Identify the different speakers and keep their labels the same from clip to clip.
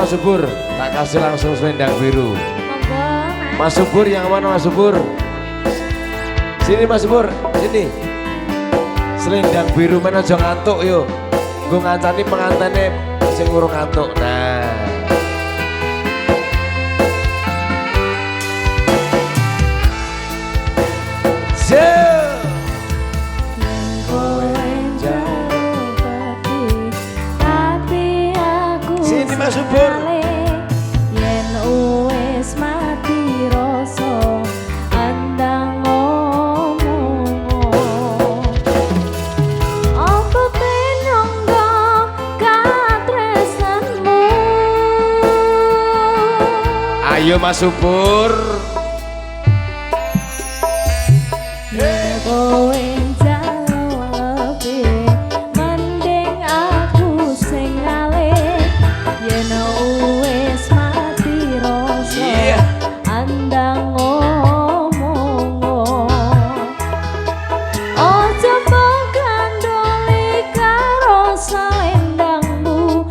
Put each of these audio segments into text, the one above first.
Speaker 1: Mas Subur? Tak kasih langsung selendang biru.
Speaker 2: Monggo,
Speaker 1: Mas Subur yang mana Mas Subur? Sini Mas Subur, sini. Selendang biru mana aja ngantuk yo. Gue ngancani pengantene sing urung ngantuk. Nah. Sini Mas Subur.
Speaker 2: Yen wis mati rasa andang ngomong. Apa tenonggo katresnanmu?
Speaker 1: Ayo Mas Subur.
Speaker 2: Kowe jawab mending aku sing ngalih yen wis mati rasa andang ngomong. Ojo mbok gandoli karo selendangmu.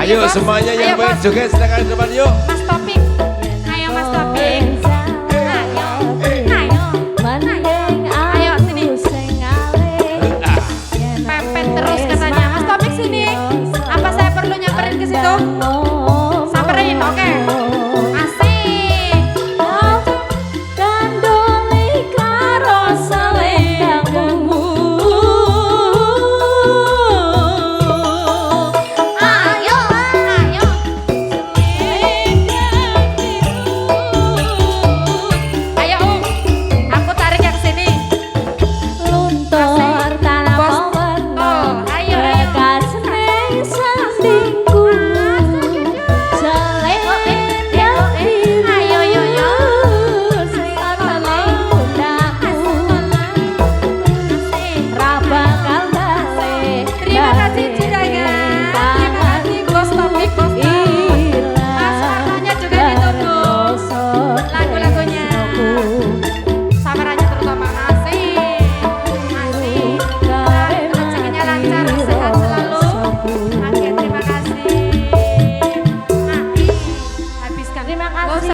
Speaker 1: Ayo semuanya yang main joget silakan depan yuk.